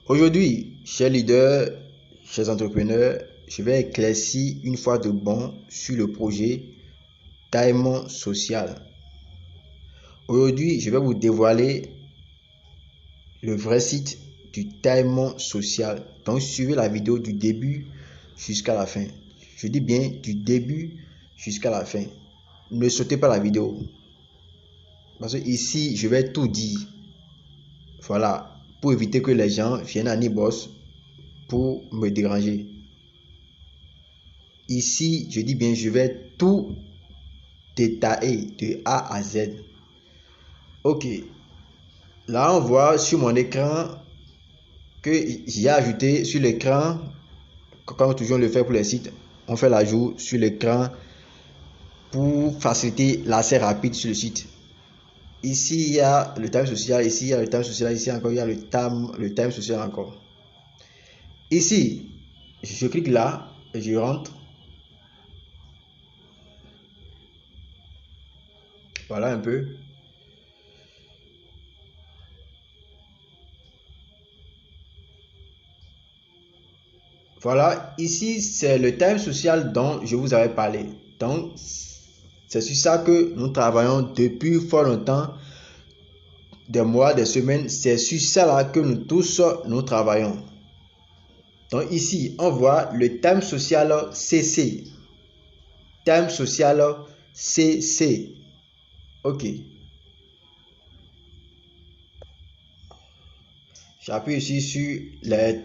Aujourd'hui, chers leaders, chers entrepreneurs, je vais éclaircir une fois de bon sur le projet Diamond Social. Aujourd'hui, je vais vous dévoiler le vrai site du Diamond Social. Donc, suivez la vidéo du début jusqu'à la fin. Je dis bien du début jusqu'à la fin. Ne sautez pas la vidéo. Parce que ici, je vais tout dire. Voilà, pour éviter que les gens viennent à Nibos pour me déranger. Ici, je dis bien, je vais tout détailler de A à Z. Ok, là on voit sur mon écran que j'ai ajouté sur l'écran, comme toujours on le fait pour les sites, on fait l'ajout sur l'écran pour faciliter l'accès rapide sur le site. Ici il y a le time social, ici il y a le time social, ici encore il y a le time social encore. Ici, je clique là et je rentre. Voilà un peu. Voilà, ici c'est le time social dont je vous avais parlé. Donc, c'est sur ça que nous travaillons depuis fort longtemps, des mois, des semaines. C'est sur ça là que nous tous nous travaillons. Donc ici, on voit le time social CC. Time social CC. Ok. J'appuie ici sur les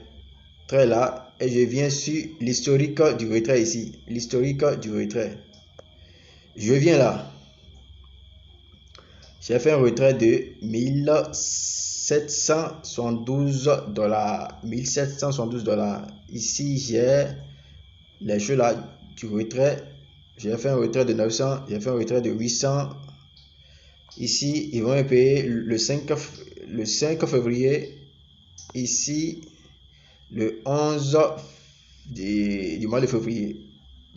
traits là et je viens sur l'historique du retrait ici. L'historique du retrait. Je viens là. J'ai fait un retrait de 1772 dollars. 1772 dollars. Ici, j'ai les choses là du retrait. J'ai fait un retrait de 900. J'ai fait un retrait de 800. Ici, ils vont me payer le 5 février. Ici, le 11 du mois de février.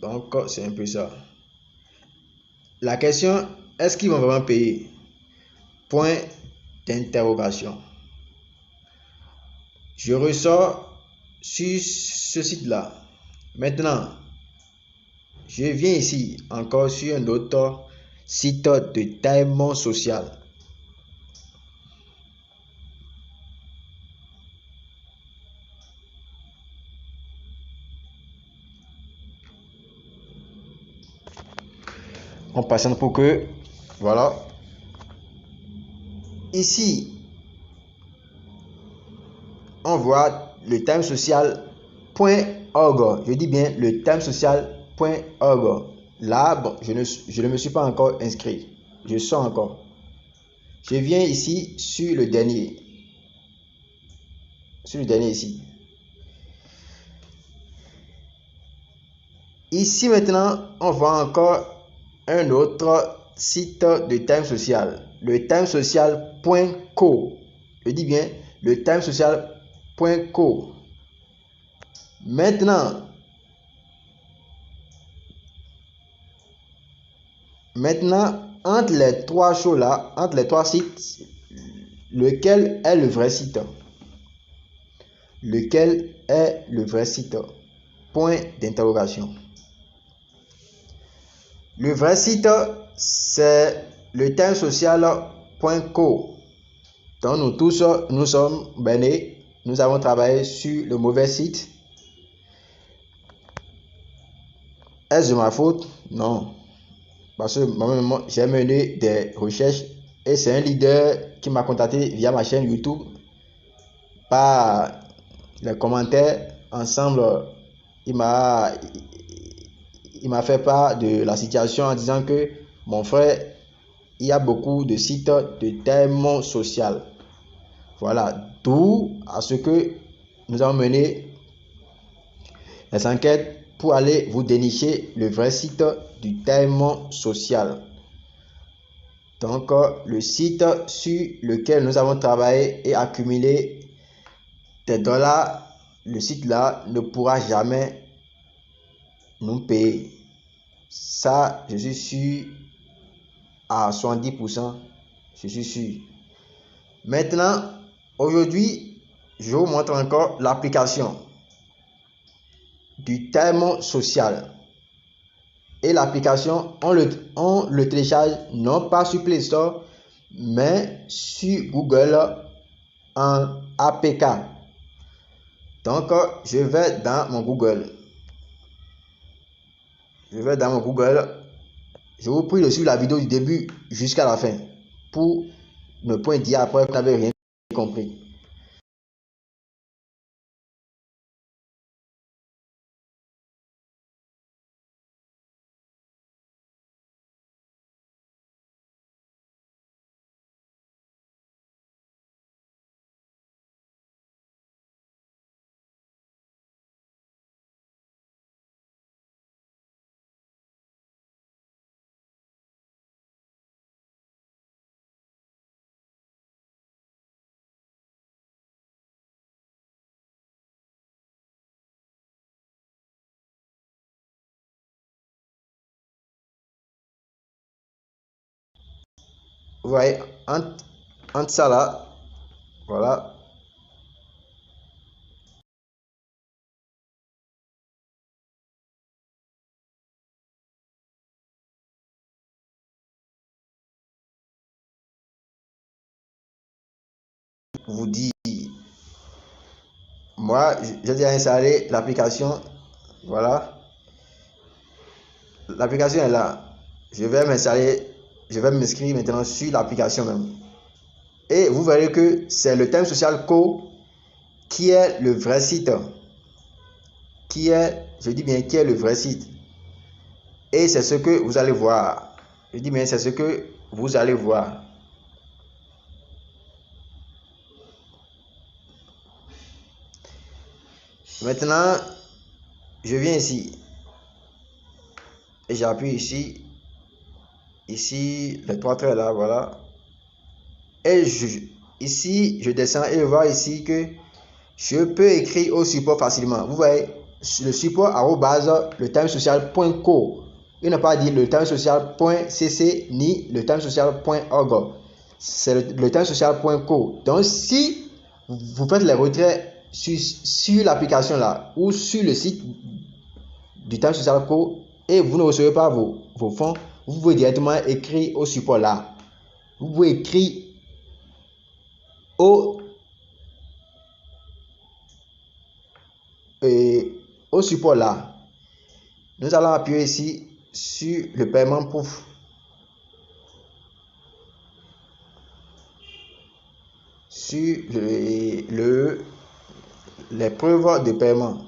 Donc, c'est un peu ça. La question, est-ce qu'ils vont vraiment payer? Point d'interrogation. Je ressors sur ce site-là. Maintenant, je viens ici encore sur un autre site de Diamond Social. On patiente pour que, voilà. Ici, on voit le timesocial.org. Je dis bien le timesocial.org. Là, bon, je ne me suis pas encore inscrit. Je sors encore. Je viens ici sur le dernier. Sur le dernier ici. Ici maintenant, on voit encore un autre site de Time Social. Le timesocial.co. Je dis bien le timesocial.co. Maintenant, entre les trois choses là, entre les trois sites, lequel est le vrai site? Lequel est le vrai site? Point d'interrogation. Le vrai site, c'est le timesocial.co. Donc nous tous, nous sommes baignés, nous avons travaillé sur le mauvais site. Est-ce de ma faute? Non. Parce que moi-même, j'ai mené des recherches et c'est un leader qui m'a contacté via ma chaîne YouTube. Par les commentaires, ensemble, il m'a fait part de la situation en disant que mon frère, il y a beaucoup de sites de Diamond Social. Voilà, d'où à ce que nous avons mené les enquêtes pour aller vous dénicher le vrai site du Diamond Social. Donc, le site sur lequel nous avons travaillé et accumulé des dollars, le site là ne pourra jamais nous payer. Ça, je suis sûr à 70%, je suis sûr. Maintenant, aujourd'hui, je vous montre encore l'application du terme social. Et l'application, on le télécharge non pas sur Play Store, mais sur Google en APK. Donc, je vais dans mon Google. Je vous prie de suivre la vidéo du début jusqu'à la fin pour ne point dire après que vous n'avez rien compris. Vous voyez, entre ça là, voilà. Vous dit, moi, j'ai déjà installé l'application. Voilà. L'application est là. Je vais m'inscrire maintenant sur l'application même. Et vous verrez que c'est le thème social Co qui est le vrai site. Je dis bien qui est le vrai site. Et c'est ce que vous allez voir. Je dis bien c'est ce que vous allez voir. Maintenant, je viens ici. Et j'appuie ici. Ici, les trois traits là, voilà. Et ici, je descends et je vois ici que je peux écrire au support facilement. Vous voyez, le support le thème social.co. Il n'a pas dit le thème social.cc ni le thème social.org. C'est le thème social.co. Donc, si vous faites les retraits sur l'application là ou sur le site du thème social.co et vous ne recevez pas vos fonds, vous pouvez directement écrire au support là. Vous pouvez écrire au support là. Nous allons appuyer ici sur le paiement pouf. Sur les preuves de paiement.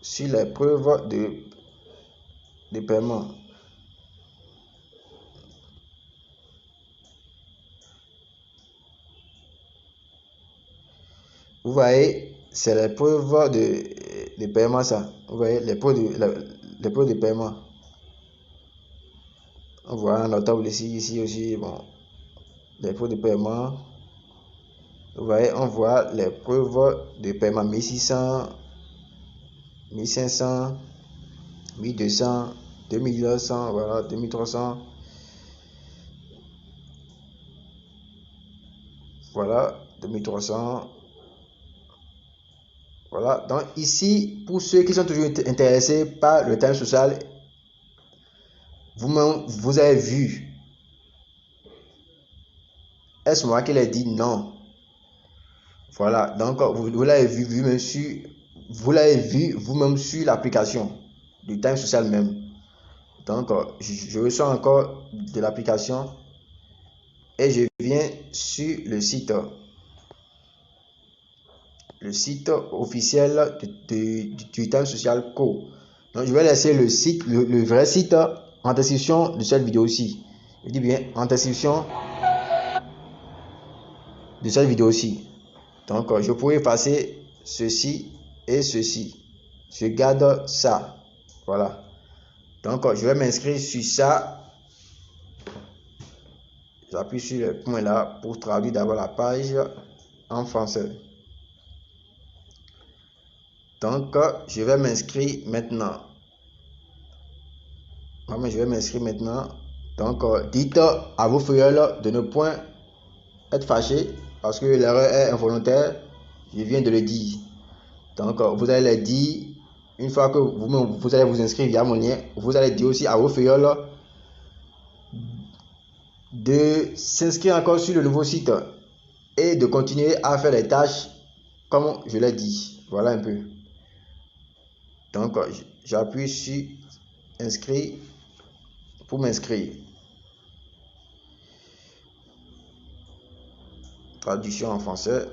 Sur les preuves de paiement. Vous voyez, c'est les preuves de paiement ça. Vous voyez, les preuves de paiement. On voit un notable ici aussi, bon, les preuves de paiement. Vous voyez, on voit les preuves de paiement 1600, 1500, 1200, 2900, voilà, 2300. Voilà, 2300. Voilà, donc ici, pour ceux qui sont toujours intéressés par le thème social, vous avez vu. Est-ce moi qui l'ai dit? Non. Voilà, donc vous l'avez vu même vous l'avez vu vous-même sur l'application du thème social même. Donc, je reçois encore de l'application et je viens sur le site officiel du thème social Co. Donc, je vais laisser le site, le vrai site en description de cette vidéo aussi. Je dis bien en description de cette vidéo aussi. Donc, je pourrais effacer ceci et ceci. Je garde ça. Voilà. Donc, je vais m'inscrire sur ça. J'appuie sur le point là pour traduire d'abord la page en français. Donc, je vais m'inscrire maintenant. Je vais m'inscrire maintenant. Donc, dites à vos frères de ne point être fâchés parce que l'erreur est involontaire, je viens de le dire. Donc, vous allez le dire, une fois que vous allez vous inscrire via mon lien, vous allez dire aussi à vos feuilles de s'inscrire encore sur le nouveau site et de continuer à faire les tâches comme je l'ai dit. Voilà un peu. Donc, j'appuie sur inscrire pour m'inscrire. Traduction en français.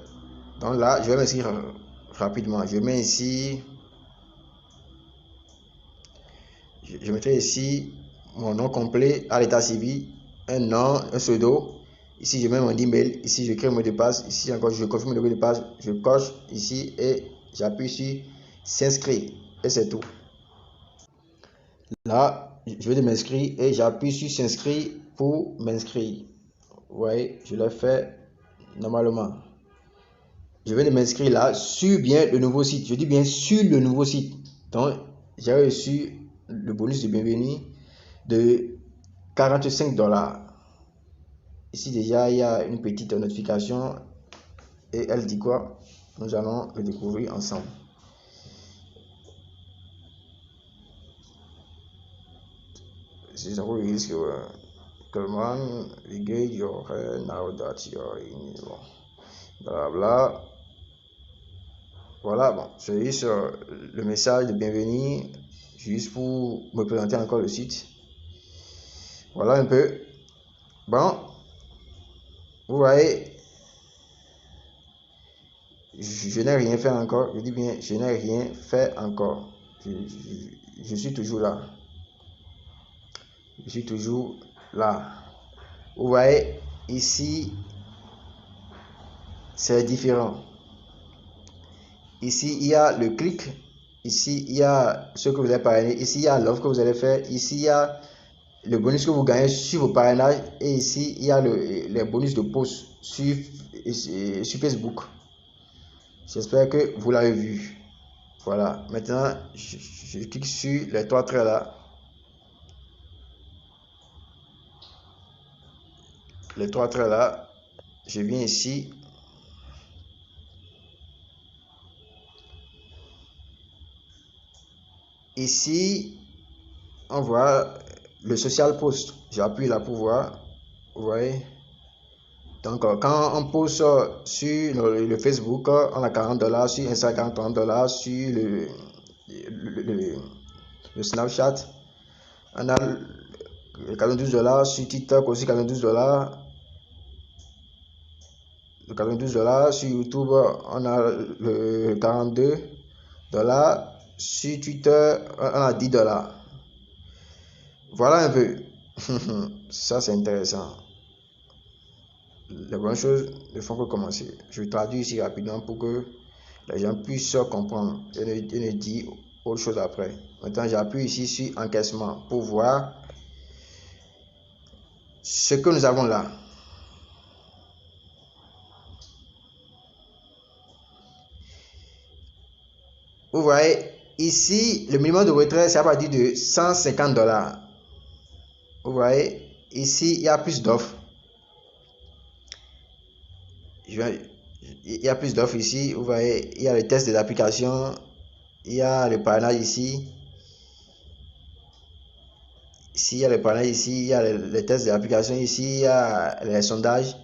Donc là, je vais m'inscrire rapidement. Je mets ici, je mettrai ici mon nom complet à l'état civil, un nom, un pseudo. Ici, je mets mon email. Ici, je crée mon mot de passe. Ici encore, je confirme le mot de passe. Je coche ici et j'appuie sur s'inscrire. Et c'est tout. Là, je vais m'inscrire et j'appuie sur s'inscrire pour m'inscrire. Vous voyez, je l'ai fait normalement. Je vais m'inscrire là sur bien le nouveau site. Je dis bien sur le nouveau site. Donc, j'ai reçu le bonus de bienvenue de 45 $. Ici déjà, il y a une petite notification et elle dit quoi? Nous allons le découvrir ensemble. This is how you use your command, engage your now that you're in, bla bla. Voilà, bon, c'est juste le message de bienvenue, juste pour me présenter encore le site. Voilà un peu. Bon, vous voyez, je n'ai rien fait encore. Je dis bien, je n'ai rien fait encore. Je suis toujours là. Je suis toujours là. Vous voyez, ici, c'est différent. Ici, il y a le clic. Ici, il y a ce que vous avez parrainé. Ici, il y a l'offre que vous allez faire. Ici, il y a le bonus que vous gagnez sur vos parrainages. Et ici, il y a les bonus de post sur Facebook. J'espère que vous l'avez vu. Voilà. Maintenant, je clique sur les trois traits là. Les trois traits là. Je viens ici. Ici, on voit le social post. J'appuie là pour voir. Vous voyez. Donc, quand on poste sur le Facebook, on a 40 $, sur Instagram, 30 $, sur le Snapchat, on a 92 $, sur TikTok aussi 92 $, 92 $, sur YouTube, on a le 42 $, sur Twitter, on a 10 $. Voilà un peu. Ça, c'est intéressant. Les bonnes choses ne font que commencer. Je traduis ici rapidement pour que les gens puissent comprendre et ne dire autre chose après. Maintenant, j'appuie ici sur encaissement pour voir ce que nous avons là. Vous voyez, ici, le minimum de retrait, c'est à partir de 150 $. Vous voyez, ici, il y a plus d'offres. Il y a plus d'offres ici. Vous voyez, il y a le test des applications. Il y a le parrainage ici. Ici, il y a le parrainage ici. Il y a les tests des applications ici. Il y a les sondages.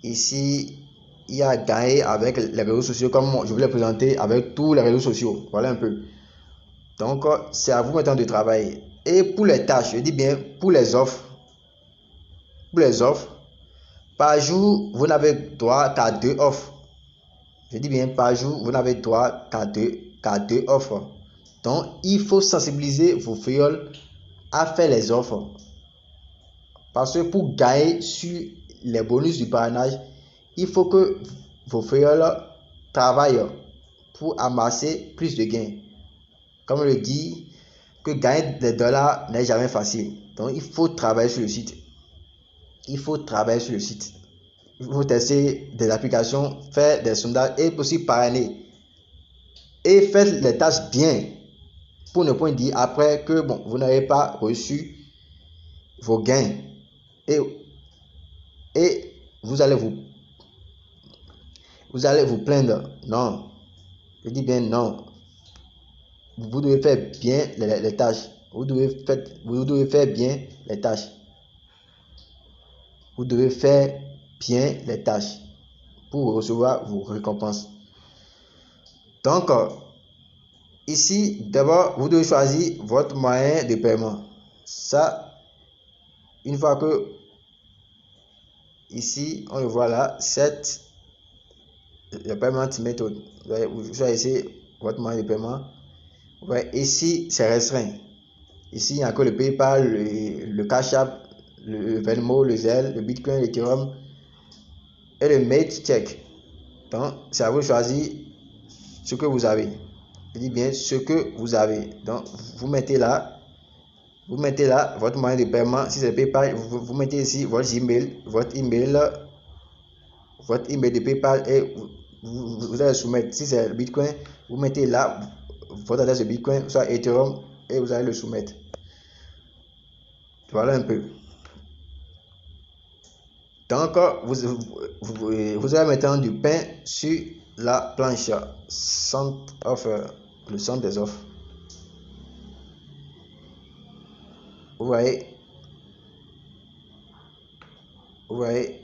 Ici, il y a gagner avec les réseaux sociaux comme je vous l'ai présenté avec tous les réseaux sociaux. Voilà un peu. Donc, c'est à vous maintenant de travailler. Et pour les tâches, je dis bien pour les offres. Pour les offres, par jour, vous n'avez droit qu'à 2 offres. Je dis bien par jour, vous n'avez droit qu'à deux offres. Donc, il faut sensibiliser vos fioles à faire les offres. Parce que pour gagner sur les bonus du parrainage, il faut que vos fioles travaillent pour amasser plus de gains. Comme je le dis, que gagner des dollars n'est jamais facile. Donc, il faut travailler sur le site. Il faut travailler sur le site. Il faut tester des applications, faire des sondages et aussi parrainer. Et faites les tâches bien pour ne pas dire après que bon, vous n'avez pas reçu vos gains. Et vous allez vous vous allez vous plaindre. Non. Je dis bien non. Vous devez faire bien les tâches. Vous devez faire bien les tâches. Vous devez faire bien les tâches pour recevoir vos récompenses. Donc, ici, d'abord, vous devez choisir votre moyen de paiement. Ça, une fois que ici, on le voit là, c'est le paiement méthode. Vous choisissez votre moyen de paiement. Ouais, ici, c'est restreint. Ici, il n'y a que le PayPal, le Cash App, le Venmo, le Zelle, le Bitcoin, l'Ethereum et le MateCheck. Donc, c'est à vous de choisir ce que vous avez. Je dis bien ce que vous avez. Donc, vous mettez là votre moyen de paiement. Si c'est PayPal, vous mettez ici votre email de PayPal et vous allez soumettre. Si c'est Bitcoin, vous mettez là votre adresse de Bitcoin, soit Ethereum, et vous allez le soumettre. Voilà un peu. Donc, vous avez maintenant du pain sur la planche. Centre offre, le centre des offres. Vous voyez, vous voyez,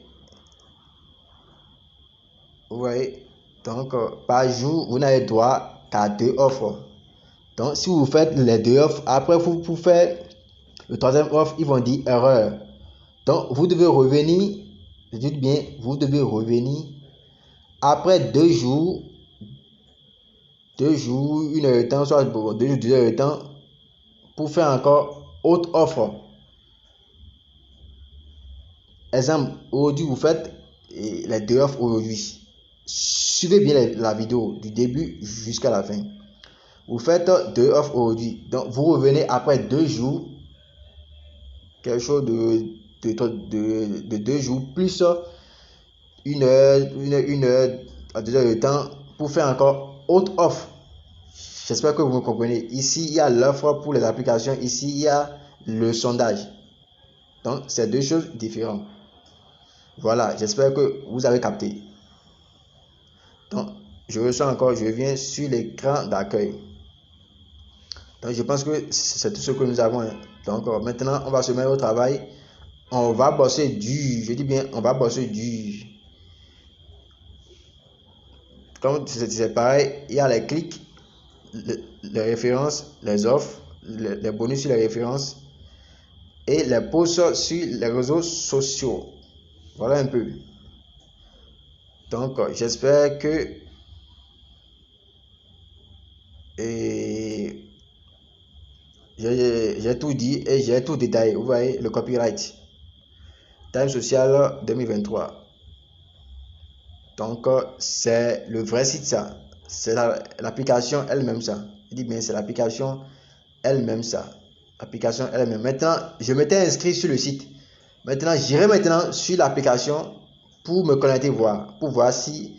vous voyez. Donc, par jour, vous n'avez droit qu'à 2 offres. Donc, si vous faites les 2 offres, après, vous faites le 3e offre, ils vont dire erreur. Donc, vous devez revenir, dites bien, vous devez revenir après 2 jours, 1 heure de temps, soit 2 jours, 2 heures de temps, pour faire encore autre offre. Exemple, aujourd'hui, vous faites les 2 offres aujourd'hui. Suivez bien la vidéo du début jusqu'à la fin. Vous faites 2 offres aujourd'hui. Donc, vous revenez après 2 jours, quelque chose de 2 jours, plus 1 heure, 1 heure à 2 heures de temps pour faire encore autre offre. J'espère que vous me comprenez. Ici, il y a l'offre pour les applications. Ici, il y a le sondage. Donc, c'est 2 choses différentes. Voilà, j'espère que vous avez capté. Donc, je reviens sur l'écran d'accueil. Donc, je pense que c'est tout ce que nous avons. Donc, maintenant, on va se mettre au travail. On va bosser dur. Je dis bien, on va bosser dur. Comme c'est pareil, il y a les clics, les références, les offres, les bonus sur les références et les posts sur les réseaux sociaux. Voilà un peu. Donc, j'espère que j'ai tout dit et j'ai tout détaillé. Vous voyez le copyright. Time social 2023. Donc, c'est le vrai site ça. C'est l'application elle-même ça. Je dis bien, c'est l'application elle-même ça. L'application elle-même. Maintenant, je m'étais inscrit sur le site. Maintenant, j'irai maintenant sur l'application pour me connecter, pour voir si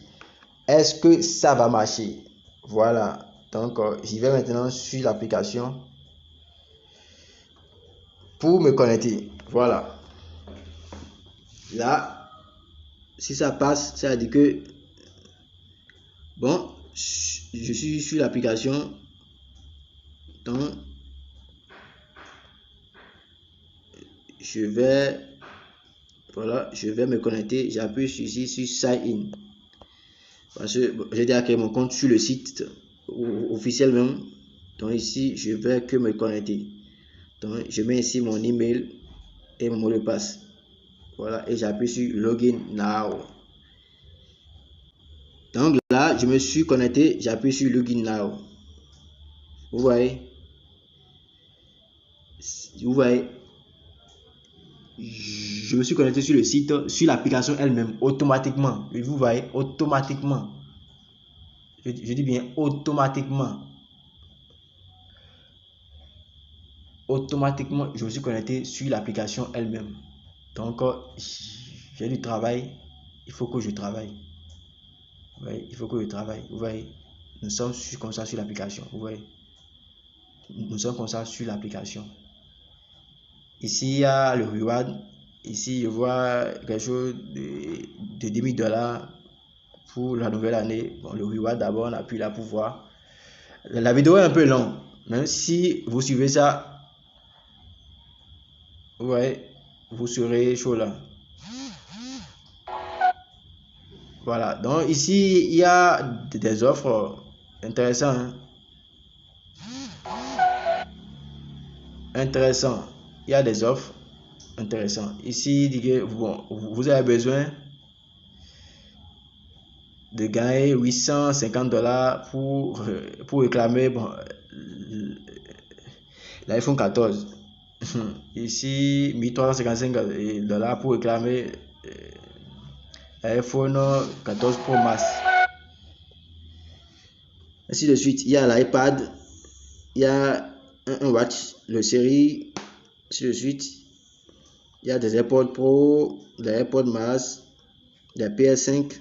est-ce que ça va marcher. Voilà. Donc, j'y vais maintenant sur l'application pour me connecter. Voilà. Là, si ça passe, ça veut dire que bon, je suis sur l'application. Donc, je vais me connecter. J'appuie ici sur Sign In. Parce que j'ai déjà créé mon compte sur le site officiel même. Donc ici, je vais que me connecter. Donc, je mets ici mon email et mon mot de passe. Voilà, et j'appuie sur Login Now. Donc là, je me suis connecté, j'appuie sur Login Now. Vous voyez? Vous voyez? Je me suis connecté sur le site, sur l'application elle-même, automatiquement. Et vous voyez, automatiquement. Je dis bien automatiquement. Automatiquement, je me suis connecté sur l'application elle-même. Donc, j'ai du travail. Il faut que je travaille. Vous voyez, il faut que je travaille. Vous voyez, nous sommes comme ça sur l'application. Vous voyez, nous sommes comme ça sur l'application. Ici, il y a le reward. Ici, je vois quelque chose de $10 000 pour la nouvelle année. Bon, le reward d'abord, on appuie là pour voir. La vidéo est un peu longue, mais si vous suivez ça, ouais, vous serez chaud là. Voilà, donc ici, il y a des offres intéressantes. Hein. Intéressant. Il y a des offres intéressantes. Ici, bon, vous avez besoin de gagner $850 pour réclamer bon, l'iPhone 14. Ici, $1355 pour réclamer l'iPhone 14 Pro Max. Ainsi de suite, il y a l'iPad, il y a un watch, le série, ainsi de suite. Il y a des AirPods Pro, des AirPods Max, des PS5.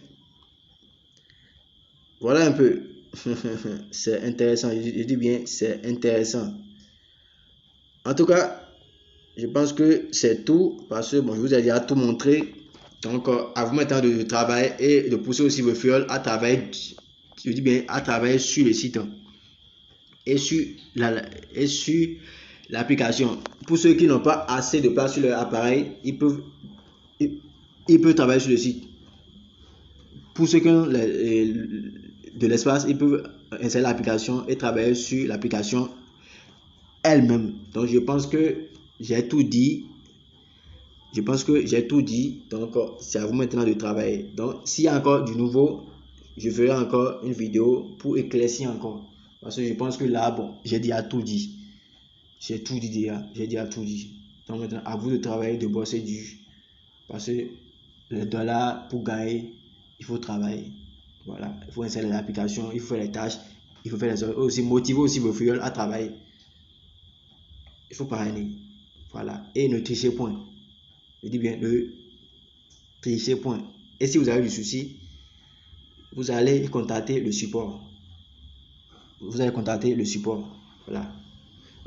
Voilà un peu. C'est intéressant, je dis bien, c'est intéressant. En tout cas, je pense que c'est tout parce que bon, je vous ai déjà tout montré. Donc, à vous maintenant de travailler et de pousser aussi vos fioles à travailler, je dis bien, à travailler sur le site et sur l'application. Pour ceux qui n'ont pas assez de place sur leur appareil, ils peuvent travailler sur le site. Pour ceux qui ont de l'espace, ils peuvent installer l'application et travailler sur l'application elle-même. Donc, je pense que j'ai tout dit. Donc, c'est à vous maintenant de travailler. Donc, s'il y a encore du nouveau, je ferai encore une vidéo pour éclaircir encore. Parce que je pense que là, bon, j'ai déjà tout dit. J'ai déjà tout dit. Donc, maintenant, à vous de travailler, de bosser dur. Parce que les dollars, pour gagner, il faut travailler. Voilà. Il faut installer l'application, il faut faire les tâches, il faut faire les heures. Aussi, motiver aussi vos fioles à travailler. Il faut parrainer. Voilà. Et ne trichez point. Je dis bien, ne trichez point. Et si vous avez du souci, vous allez contacter le support. Voilà.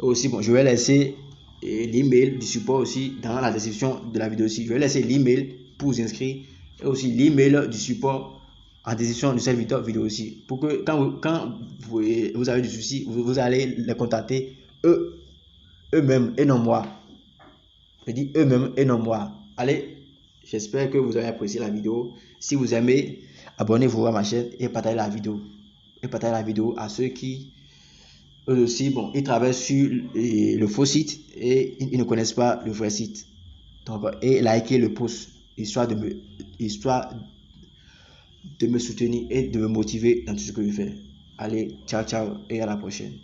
Et aussi, bon, je vais laisser l'email du support aussi dans la description de la vidéo aussi. Je vais laisser l'email pour vous inscrire et aussi l'email du support en description de cette vidéo aussi. Pour que quand vous avez du souci, vous allez les contacter eux-mêmes et non moi. Je dis eux-mêmes et non moi. Allez, j'espère que vous avez apprécié la vidéo. Si vous aimez, abonnez-vous à ma chaîne et partagez la vidéo. À ceux qui, eux aussi, bon, ils travaillent sur le faux site et ils ne connaissent pas le vrai site. Donc, et likez le post, histoire de me soutenir et de me motiver dans tout ce que je fais. Allez, ciao, ciao et à la prochaine.